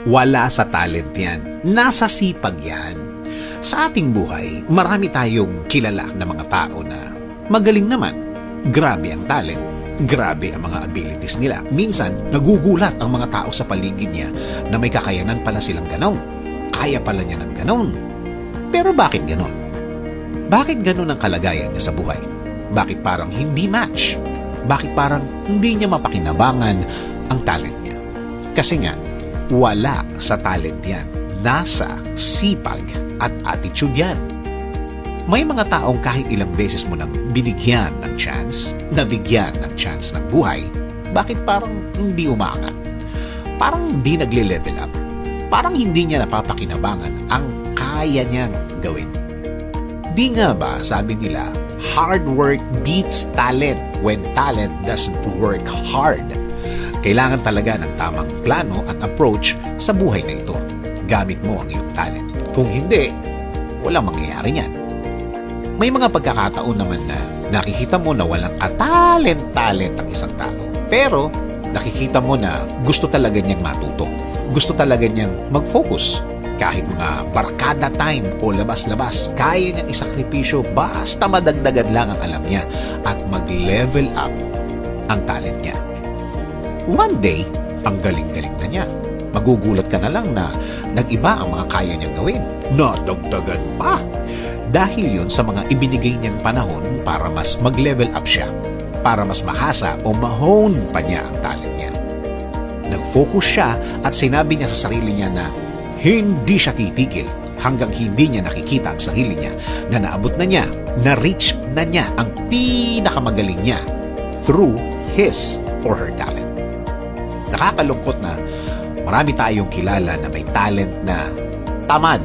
Wala sa talent yan. Nasa sipag yan. Sa ating buhay, marami tayong kilala na mga tao na magaling naman. Grabe ang talent. Grabe ang mga abilities nila. Minsan, nagugulat ang mga tao sa paligid niya na may kakayanan pala silang ganon. Kaya pala niya ng ganon. Pero bakit ganon? Bakit ganon ang kalagayan niya sa buhay? Bakit parang hindi match? Bakit parang hindi niya mapakinabangan ang talent niya? Kasi nga, wala sa talent yan. Nasa sipag at attitude yan. May mga taong kahit ilang beses mo nang binigyan ng chance, nabigyan ng chance ng buhay, bakit parang hindi umaangat? Parang hindi nagle-level up. Parang hindi niya napapakinabangan ang kaya niyang gawin. Di nga ba, sabi nila, hard work beats talent when talent doesn't work hard. Kailangan talaga ng tamang plano at approach sa buhay na ito. Gamit mo ang iyong talent. Kung hindi, walang mangyayari niyan. May mga pagkakataon naman na nakikita mo na walang katalent-talent ang isang tao. Pero nakikita mo na gusto talaga niyang matuto. Gusto talaga niyang mag-focus. Kahit mga barkada time o labas-labas, kaya niyang isakripisyo basta madagdagan lang ang alam niya at mag-level up ang talent niya. One day, ang galing-galing na niya. Magugulat ka na lang na nag-iba ang mga kaya niyang gawin. Nadagdagan pa! Dahil yon sa mga ibinigay niyang panahon para mas mag-level up siya, para mas mahasa o mahone pa niya ang talent niya. Nag-focus siya at sinabi niya sa sarili niya na hindi siya titigil hanggang hindi niya nakikita ang sarili niya na naabot na niya, na-reach na niya ang pinakamagaling niya through his or her talent. Nakakalungkot na marami tayong kilala na may talent na tamad.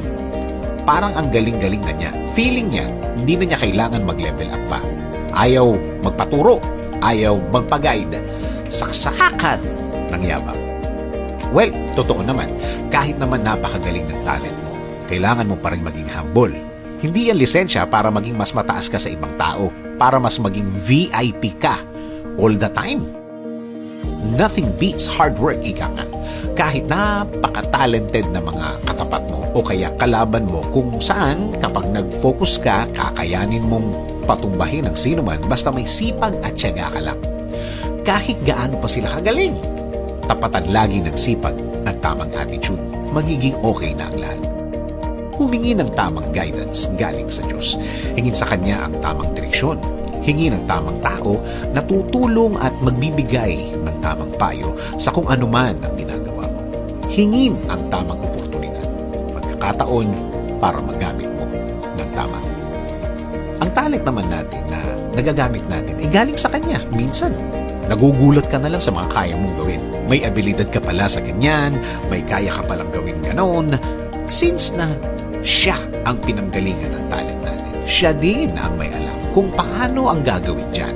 Parang ang galing-galing na niya. Feeling niya, hindi na niya kailangan mag-level up pa. Ayaw magpaturo, ayaw magpa-guide. Saksakan ng yabang. Well, totoo naman, kahit naman napakagaling ng talent mo, kailangan mo pa rin maging humble. Hindi yan lisensya para maging mas mataas ka sa ibang tao, para mas maging VIP ka all the time. Nothing beats hard work, ika nga. Kahit napaka-talented na mga katapat mo o kaya kalaban mo kung saan kapag nag-focus ka, kakayanin mong patumbahin ang sino man basta may sipag at tiyaga ka lang. Kahit gaano pa sila kagaling, tapatan lagi ng sipag at tamang attitude, magiging okay na ang lahat. Humingi ng tamang guidance galing sa Diyos. Hingin sa Kanya ang tamang direksyon. Hingi ng tamang tao na tutulong at magbibigay ng tamang payo sa kung ano man ang ginagawa mo. Hingin ang tamang oportunidad, pagkakataon para magamit mo ng tama. Ang talent naman natin na nagagamit natin ay galing sa Kanya. Minsan, nagugulat ka na lang sa mga kaya mong gawin. May abilidad ka pala sa ganyan, may kaya ka palang gawin ganon. Since na siya ang pinanggalingan ng talent natin, siya din ang may alam kung paano ang gagawin dyan.